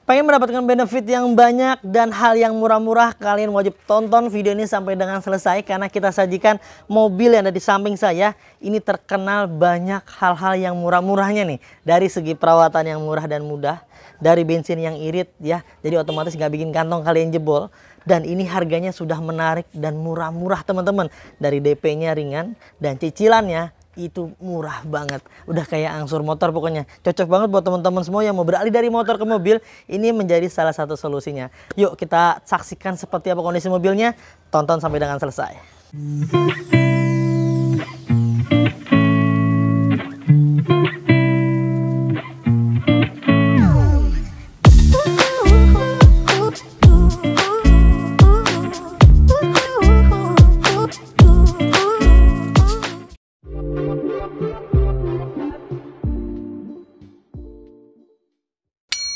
Pengen mendapatkan benefit yang banyak dan hal yang murah-murah, kalian wajib tonton video ini sampai dengan selesai karena kita sajikan mobil yang ada di samping saya. Ini terkenal banyak hal-hal yang murah-murahnya nih. Dari segi perawatan yang murah dan mudah, dari bensin yang irit ya. Jadi otomatis nggak bikin kantong kalian jebol. Dan ini harganya sudah menarik dan murah-murah teman-teman. Dari DP-nya ringan dan cicilannya itu murah banget, udah kayak angsur motor pokoknya. Cocok banget buat teman-teman semua yang mau beralih dari motor ke mobil. Ini menjadi salah satu solusinya. Yuk kita saksikan seperti apa kondisi mobilnya. Tonton sampai dengan selesai.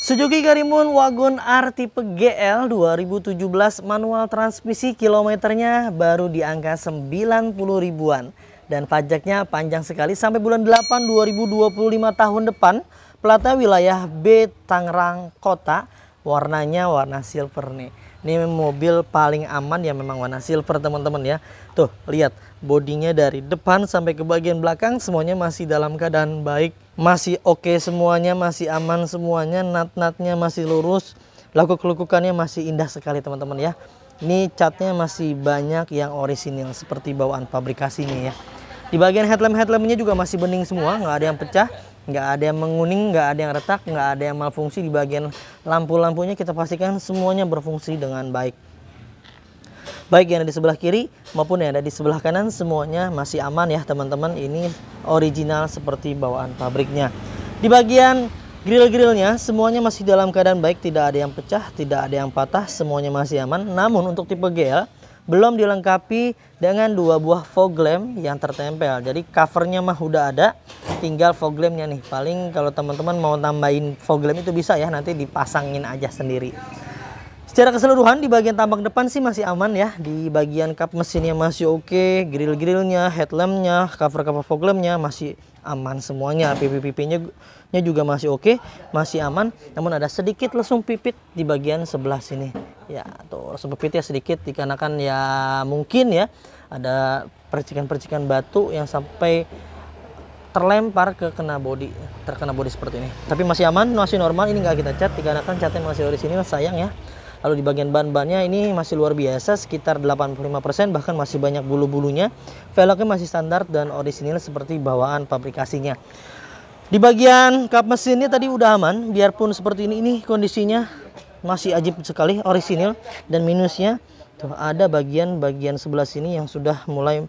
Suzuki Karimun Wagon R tipe GL 2017 manual transmisi, kilometernya baru di angka 90 ribuan. Dan pajaknya panjang sekali sampai bulan 8 2025 tahun depan. Platnya wilayah B Tangerang Kota, warnanya warna silver nih. Ini mobil paling aman ya memang warna silver teman-teman ya. Tuh lihat bodinya dari depan sampai ke bagian belakang semuanya masih dalam keadaan baik. Masih oke semuanya, masih aman semuanya, nat-natnya masih lurus, lekuk-lekukannya masih indah sekali teman-teman ya. Ini catnya masih banyak yang orisinil seperti bawaan pabrikasinya ya. Di bagian headlamp-headlampnya juga masih bening semua, nggak ada yang pecah, nggak ada yang menguning, nggak ada yang retak, nggak ada yang malfungsi. Di bagian lampu-lampunya kita pastikan semuanya berfungsi dengan baik. Baik yang ada di sebelah kiri maupun yang ada di sebelah kanan semuanya masih aman ya teman-teman. Ini original seperti bawaan pabriknya. Di bagian grill-grillnya semuanya masih dalam keadaan baik, tidak ada yang pecah, tidak ada yang patah, semuanya masih aman. Namun untuk tipe GL belum dilengkapi dengan dua buah fog lamp yang tertempel. Jadi covernya mah udah ada, tinggal fog lampnya nih. Paling kalau teman-teman mau tambahin fog lamp itu bisa ya, nanti dipasangin aja sendiri. Secara keseluruhan di bagian tampak depan sih masih aman ya. Di bagian kap mesinnya masih oke, grill-grillnya, headlampnya, cover-cover fog lampnya masih aman semuanya. Pipi-pipinya juga masih oke, masih aman. Namun ada sedikit lesung pipit di bagian sebelah sini. Ya tuh lesung pipitnya sedikit dikarenakan ya mungkin ya ada percikan-percikan batu yang sampai terlempar ke terkena bodi seperti ini. Tapi masih aman, masih normal. Ini nggak kita cat dikarenakan catnya masih orisinil, sayang ya. Lalu di bagian ban-bannya ini masih luar biasa, sekitar 85%, bahkan masih banyak bulu-bulunya. Velgnya masih standar dan orisinil seperti bawaan pabrikasinya. Di bagian kap mesinnya tadi udah aman, biarpun seperti ini kondisinya masih ajib sekali, orisinil. Dan minusnya tuh ada bagian sebelah sini yang sudah mulai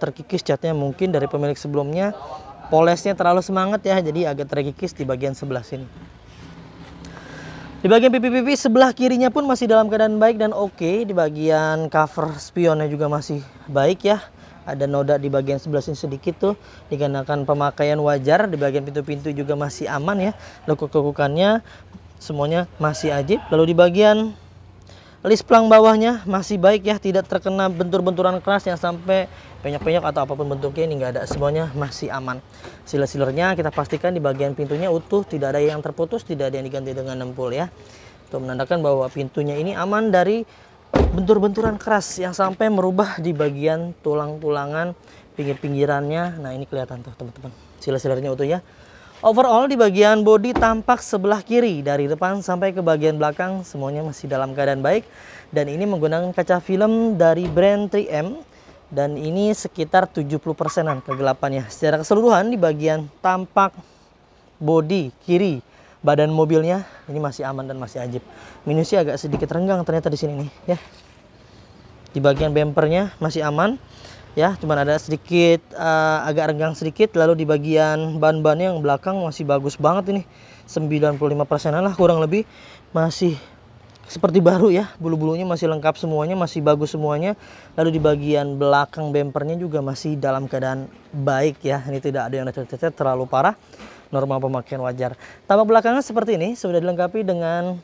terkikis catnya, mungkin dari pemilik sebelumnya polesnya terlalu semangat ya, jadi agak terkikis di bagian sebelah sini. Di bagian pipi-pipi sebelah kirinya pun masih dalam keadaan baik dan oke. Di bagian cover spionnya juga masih baik ya. Ada noda di bagian sebelah sini sedikit tuh, dikarenakan pemakaian wajar. Di bagian pintu-pintu juga masih aman ya. Lekuk-lekukannya semuanya masih ajib. Lalu di bagian list plang bawahnya masih baik ya, tidak terkena bentur-benturan keras yang sampai penyok-penyok atau apapun bentuknya, ini nggak ada, semuanya masih aman. Sealer-sealernya kita pastikan di bagian pintunya utuh, tidak ada yang terputus, tidak ada yang diganti dengan nempul ya. Itu menandakan bahwa pintunya ini aman dari bentur-benturan keras yang sampai merubah di bagian tulang-tulangan, pinggir-pinggirannya. Nah ini kelihatan tuh teman-teman, sealer-sealernya utuh ya. Overall di bagian bodi tampak sebelah kiri dari depan sampai ke bagian belakang semuanya masih dalam keadaan baik. Dan ini menggunakan kaca film dari brand 3M. Dan ini sekitar 70%-an kegelapannya. Secara keseluruhan di bagian tampak bodi kiri badan mobilnya ini masih aman dan masih ajib. Minusnya agak sedikit renggang ternyata di sini nih ya. Di bagian bempernya masih aman. Ya, cuman ada sedikit agak renggang sedikit. Lalu di bagian ban-bannya yang belakang masih bagus banget ini. 95%-an lah kurang lebih. Masih seperti baru ya. Bulu-bulunya masih lengkap semuanya, masih bagus semuanya. Lalu di bagian belakang bempernya juga masih dalam keadaan baik ya. Ini tidak ada yang lecet-lecet terlalu parah. Normal pemakaian wajar. Tampak belakangnya seperti ini, sudah dilengkapi dengan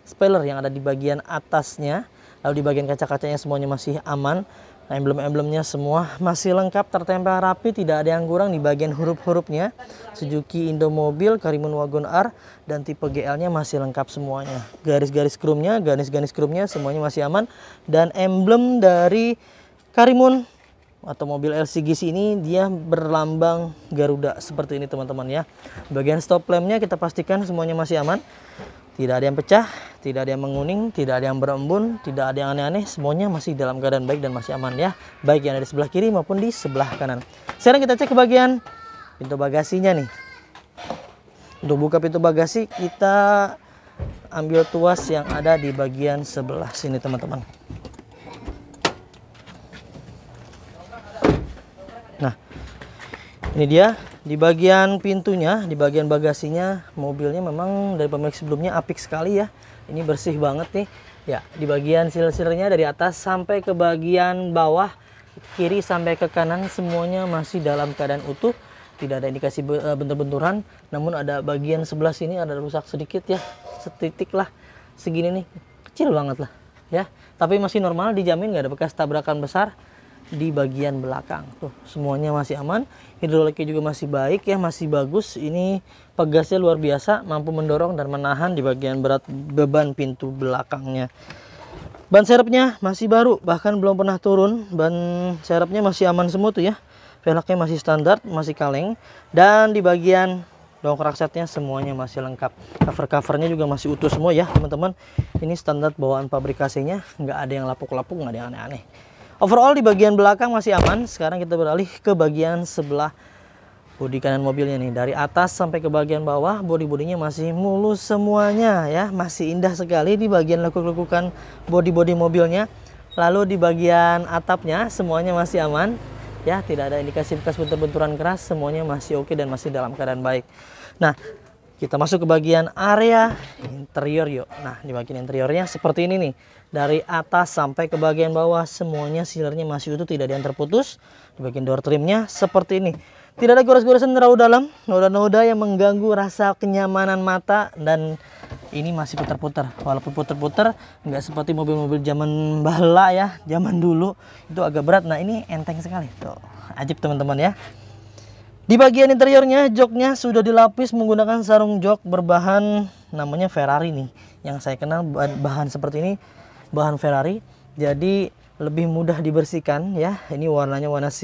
spoiler yang ada di bagian atasnya. Lalu di bagian kaca-kacanya semuanya masih aman. Nah, emblem-emblemnya semua masih lengkap, tertempel rapi, tidak ada yang kurang di bagian huruf-hurufnya. Suzuki Indomobil, Karimun Wagon R, dan tipe GL-nya masih lengkap semuanya. Garis-garis krumnya semuanya masih aman. Dan emblem dari Karimun atau mobil LCGC ini dia berlambang Garuda seperti ini teman-teman ya. Bagian stop lampnya kita pastikan semuanya masih aman. Tidak ada yang pecah, tidak ada yang menguning, tidak ada yang berembun, tidak ada yang aneh-aneh. Semuanya masih dalam keadaan baik dan masih aman ya. Baik yang ada di sebelah kiri maupun di sebelah kanan. Sekarang kita cek ke bagian pintu bagasinya nih. Untuk buka pintu bagasi kita ambil tuas yang ada di bagian sebelah sini teman-teman. Nah, ini dia. Di bagian pintunya, di bagian bagasinya, mobilnya memang dari pemilik sebelumnya apik sekali ya. Ini bersih banget nih. Ya, di bagian sil-silnya dari atas sampai ke bagian bawah, kiri sampai ke kanan semuanya masih dalam keadaan utuh. Tidak ada indikasi bentur-benturan. Namun ada bagian sebelah sini ada rusak sedikit ya. Setitik lah. Segini nih. Kecil banget lah ya. Tapi masih normal, dijamin nggak ada bekas tabrakan besar. Di bagian belakang tuh semuanya masih aman, hidroliknya juga masih baik ya, masih bagus. Ini pegasnya luar biasa, mampu mendorong dan menahan di bagian berat beban pintu belakangnya. Ban serepnya masih baru, bahkan belum pernah turun. Ban serepnya masih aman semua tuh ya, velgnya masih standar, masih kaleng. Dan di bagian dongkrak setnya semuanya masih lengkap, cover-covernya juga masih utuh semua ya teman-teman. Ini standar bawaan pabrikasinya, nggak ada yang lapuk-lapuk, nggak ada yang aneh-aneh. Overall di bagian belakang masih aman. Sekarang kita beralih ke bagian sebelah bodi kanan mobilnya nih. Dari atas sampai ke bagian bawah bodi-bodinya masih mulus semuanya ya. Masih indah sekali di bagian lekuk-lekukan bodi-bodi mobilnya. Lalu di bagian atapnya semuanya masih aman ya. Tidak ada indikasi bekas bentur-benturan keras. Semuanya masih oke dan masih dalam keadaan baik. Nah, kita masuk ke bagian area interior yuk. Nah, di bagian interiornya seperti ini nih. Dari atas sampai ke bagian bawah semuanya sealernya masih utuh, tidak ada yang terputus. Di bagian door trimnya seperti ini. Tidak ada gores-goresan terlalu dalam, noda-noda yang mengganggu rasa kenyamanan mata. Dan ini masih putar-putar. Walaupun putar-putar nggak seperti mobil-mobil zaman bahala ya, zaman dulu itu agak berat. Nah, ini enteng sekali. Tuh, ajib teman-teman ya. Di bagian interiornya, joknya sudah dilapis menggunakan sarung jok berbahan namanya Ferrari nih. Yang saya kenal bahan seperti ini, bahan Ferrari. Jadi lebih mudah dibersihkan ya. Ini warnanya warna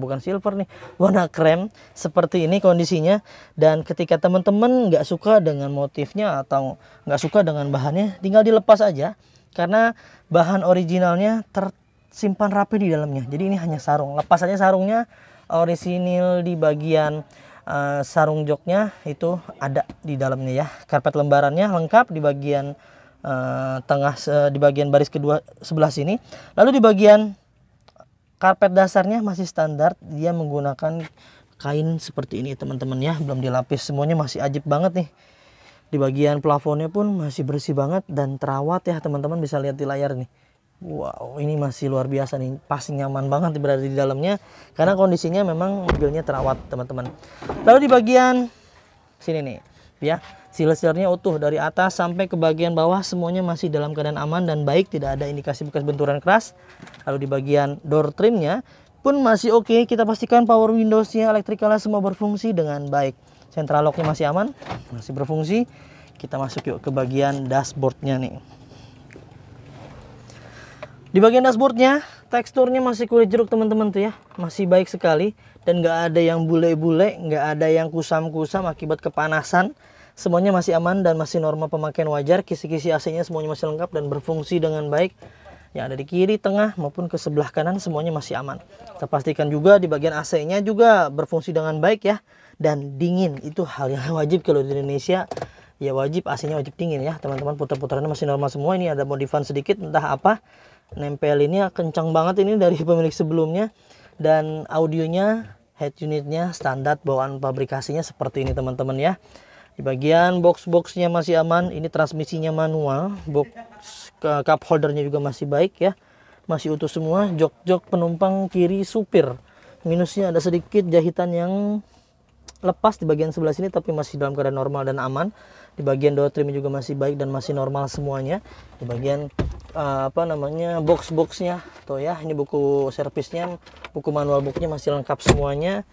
bukan silver nih, warna krem seperti ini kondisinya. Dan ketika teman-teman nggak suka dengan motifnya atau nggak suka dengan bahannya, tinggal dilepas aja. Karena bahan originalnya tersimpan rapi di dalamnya. Jadi ini hanya sarung. Lepas aja sarungnya. Orisinil di bagian sarung joknya itu ada di dalamnya ya. Karpet lembarannya lengkap di bagian tengah, di bagian baris kedua sebelah sini. Lalu di bagian karpet dasarnya masih standar, dia menggunakan kain seperti ini teman-teman ya, belum dilapis. Semuanya masih ajib banget nih. Di bagian plafonnya pun masih bersih banget dan terawat ya teman-teman, bisa lihat di layar nih. Wow, ini masih luar biasa nih, pasti nyaman banget berada di dalamnya karena kondisinya memang mobilnya terawat teman-teman. Lalu di bagian sini nih ya, seal-sealnya utuh dari atas sampai ke bagian bawah semuanya masih dalam keadaan aman dan baik, tidak ada indikasi bekas benturan keras. Lalu di bagian door trimnya pun masih oke, kita pastikan power windowsnya, elektrikalnya semua berfungsi dengan baik. Central locknya masih aman, masih berfungsi. Kita masuk yuk ke bagian dashboardnya nih. Di bagian dashboardnya teksturnya masih kulit jeruk teman-teman tuh ya, masih baik sekali dan nggak ada yang bule-bule, nggak ada yang kusam-kusam akibat kepanasan. Semuanya masih aman dan masih normal pemakaian wajar. Kisi-kisi AC-nya semuanya masih lengkap dan berfungsi dengan baik. Yang ada di kiri, tengah maupun ke sebelah kanan semuanya masih aman. Kita pastikan juga di bagian AC-nya juga berfungsi dengan baik ya, dan dingin. Itu hal yang wajib kalau di Indonesia. Ya wajib AC-nya wajib dingin ya teman-teman. Putar-putarannya masih normal semua. Ini ada modifan sedikit entah apa. Nempel ini kencang banget ini dari pemilik sebelumnya. Dan audionya, head unitnya standar bawaan pabrikasinya seperti ini teman-teman ya. Di bagian box-boxnya masih aman. Ini transmisinya manual. Box cup holdernya juga masih baik ya. Masih utuh semua. Jok-jok penumpang kiri supir. Minusnya ada sedikit jahitan yang lepas di bagian sebelah sini, tapi masih dalam keadaan normal dan aman. Di bagian door trim juga masih baik dan masih normal semuanya. Di bagian apa namanya, box-boxnya tuh ya. Ini buku servisnya, buku manual booknya masih lengkap semuanya.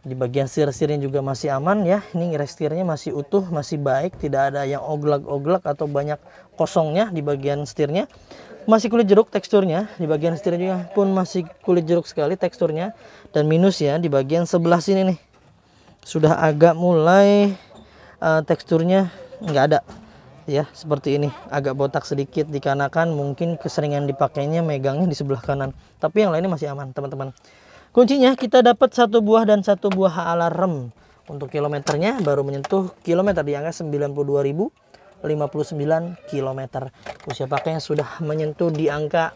Di bagian setir-setirnya juga masih aman ya. Ini rek setirnya masih utuh, masih baik, tidak ada yang oglak-oglak atau banyak kosongnya di bagian setirnya. Masih kulit jeruk teksturnya, di bagian setirnya juga pun masih kulit jeruk sekali teksturnya. Dan minus ya di bagian sebelah sini nih, sudah agak mulai teksturnya nggak ada ya, seperti ini, agak botak sedikit dikarenakan mungkin keseringan dipakainya megangnya di sebelah kanan. Tapi yang lainnya masih aman teman-teman. Kuncinya kita dapat 1 buah dan 1 buah alarm. Untuk kilometernya baru menyentuh kilometer di angka 92.059 km. Usia pakainya sudah menyentuh di angka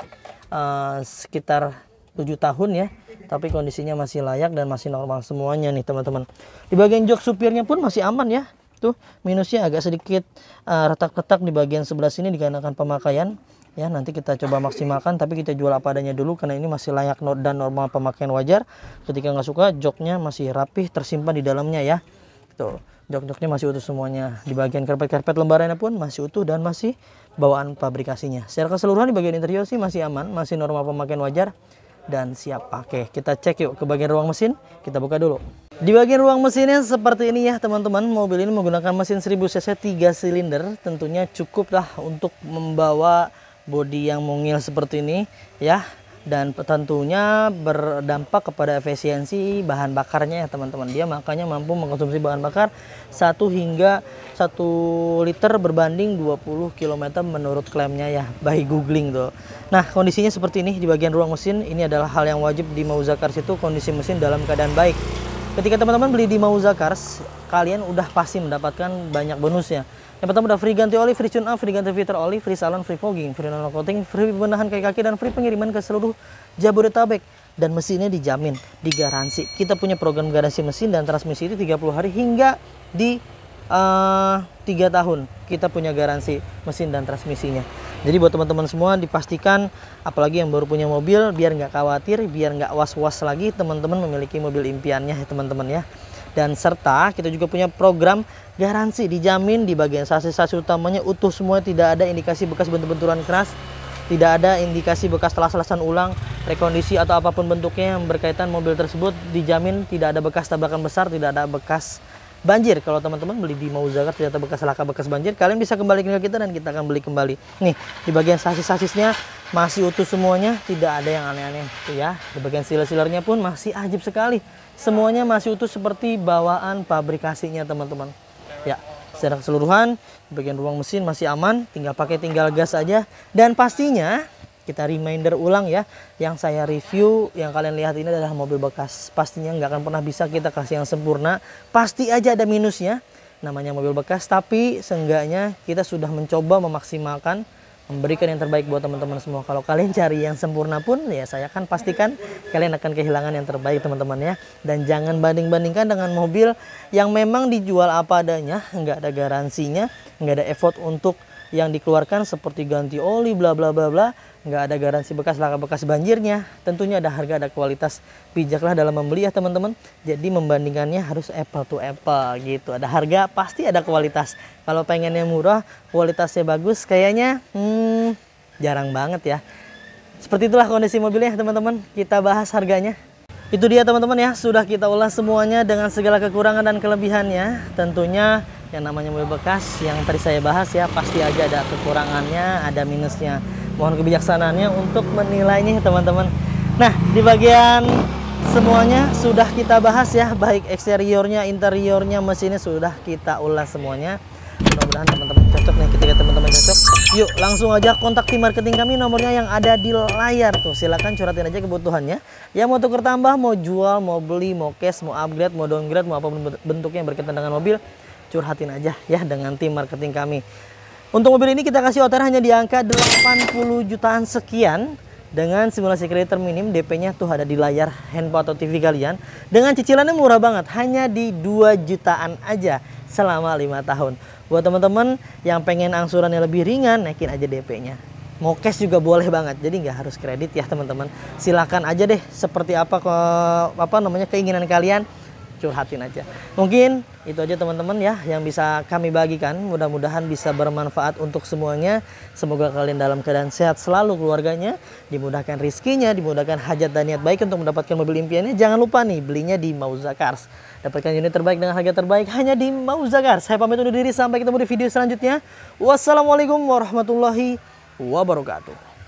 sekitar 7 tahun ya. Tapi kondisinya masih layak dan masih normal semuanya nih teman-teman. Di bagian jok supirnya pun masih aman ya. Tuh minusnya agak sedikit retak-retak di bagian sebelah sini dikarenakan pemakaian. Ya, nanti kita coba maksimalkan, tapi kita jual apa adanya dulu karena ini masih layak dan normal pemakaian wajar. Ketika nggak suka, joknya masih rapih tersimpan di dalamnya ya. Tuh, jok-joknya masih utuh semuanya. Di bagian karpet-karpet lembarannya pun masih utuh dan masih bawaan pabrikasinya. Secara keseluruhan di bagian interior sih masih aman, masih normal pemakaian wajar dan siap pakai. Kita cek yuk ke bagian ruang mesin, kita buka dulu. Di bagian ruang mesinnya seperti ini ya teman-teman. Mobil ini menggunakan mesin 1000 cc 3 silinder. Tentunya cukup lah untuk membawa bodi yang mungil seperti ini ya, dan tentunya berdampak kepada efisiensi bahan bakarnya ya teman-teman. Dia makanya mampu mengkonsumsi bahan bakar 1 hingga 1 liter berbanding 20 km menurut klaimnya ya, by googling tuh. Nah kondisinya seperti ini di bagian ruang mesin. Ini adalah hal yang wajib di Mauza Cars, itu kondisi mesin dalam keadaan baik. Ketika teman-teman beli di Mauza Cars, kalian udah pasti mendapatkan banyak bonusnya. Yang pertama ada free ganti oli, free tune up, free ganti filter oli, free salon, free fogging, free roller coating, free pembenahan kaki-kaki, dan free pengiriman ke seluruh Jabodetabek. Dan mesinnya dijamin, digaransi. Kita punya program garansi mesin dan transmisi itu 30 hari hingga di 3 tahun. Kita punya garansi mesin dan transmisinya. Jadi buat teman-teman semua dipastikan, apalagi yang baru punya mobil, biar nggak khawatir, biar nggak was-was lagi, teman-teman memiliki mobil impiannya ya teman-teman ya. Dan serta kita juga punya program garansi, dijamin di bagian sasis-sasis utamanya utuh semua, tidak ada indikasi bekas bentur-benturan keras, tidak ada indikasi bekas telas-telasan ulang, rekondisi atau apapun bentuknya yang berkaitan mobil tersebut, dijamin tidak ada bekas tabrakan besar, tidak ada bekas banjir. Kalau teman-teman beli di Mauza Cars ternyata bekas laka, bekas banjir, kalian bisa kembalikan ke kita dan kita akan beli kembali. Nih di bagian sasis-sasisnya masih utuh semuanya, tidak ada yang aneh-aneh ya. Di bagian sealer-sealernya pun masih ajib sekali, semuanya masih utuh seperti bawaan pabrikasinya teman-teman ya. Secara keseluruhan bagian ruang mesin masih aman, tinggal gas aja. Dan pastinya kita reminder ulang ya, yang saya review, yang kalian lihat ini adalah mobil bekas. Pastinya nggak akan pernah bisa kita kasih yang sempurna, pasti aja ada minusnya, namanya mobil bekas. Tapi seenggaknya kita sudah mencoba memaksimalkan, memberikan yang terbaik buat teman-teman semua. Kalau kalian cari yang sempurna pun ya saya akan pastikan kalian akan kehilangan yang terbaik teman-teman ya. Dan jangan banding-bandingkan dengan mobil yang memang dijual apa adanya, nggak ada garansinya, nggak ada effort untuk yang dikeluarkan seperti ganti oli bla bla bla bla, nggak ada garansi bekas laka, bekas banjirnya. Tentunya ada harga, ada kualitas. Bijaklah dalam membeli ya teman-teman. Jadi membandingkannya harus apple to apple gitu. Ada harga pasti ada kualitas. Kalau pengennya murah, kualitasnya bagus, kayaknya jarang banget ya. Seperti itulah kondisi mobilnya teman-teman. Kita bahas harganya. Itu dia teman-teman ya, sudah kita ulas semuanya dengan segala kekurangan dan kelebihannya. Tentunya yang namanya mobil bekas yang tadi saya bahas ya, pasti aja ada kekurangannya, ada minusnya. Mohon kebijaksanaannya untuk menilainya teman-teman. Nah di bagian semuanya sudah kita bahas ya, baik eksteriornya, interiornya, mesinnya sudah kita ulas semuanya. Mudah-mudahan teman-teman cocok nih. Ketika teman-teman cocok, yuk langsung aja kontak tim marketing kami, nomornya yang ada di layar tuh. Silakan curhatin aja kebutuhannya. Ya mau tukar tambah, mau jual, mau beli, mau cash, mau upgrade, mau downgrade, mau apapun bentuknya yang berkaitan dengan mobil, curhatin aja ya dengan tim marketing kami. Untuk mobil ini kita kasih OTR hanya di angka 80 jutaan sekian. Dengan simulasi kredit terminim, DP-nya tuh ada di layar handphone atau TV kalian. Dengan cicilannya murah banget, hanya di 2 jutaan aja selama 5 tahun. Buat teman-teman yang pengen angsurannya lebih ringan, naikin aja DP-nya. Mau cash juga boleh banget, jadi nggak harus kredit ya teman-teman. Silakan aja deh seperti apa keinginan kalian. curhatin aja. Mungkin itu aja teman-teman ya yang bisa kami bagikan. Mudah-mudahan bisa bermanfaat untuk semuanya. Semoga kalian dalam keadaan sehat selalu keluarganya, dimudahkan rizkinya, dimudahkan hajat dan niat baik untuk mendapatkan mobil impiannya. Jangan lupa nih belinya di Mauza Cars. Dapatkan unit terbaik dengan harga terbaik hanya di Mauza Cars. Saya pamit undur diri, sampai ketemu di video selanjutnya. Wassalamualaikum warahmatullahi wabarakatuh.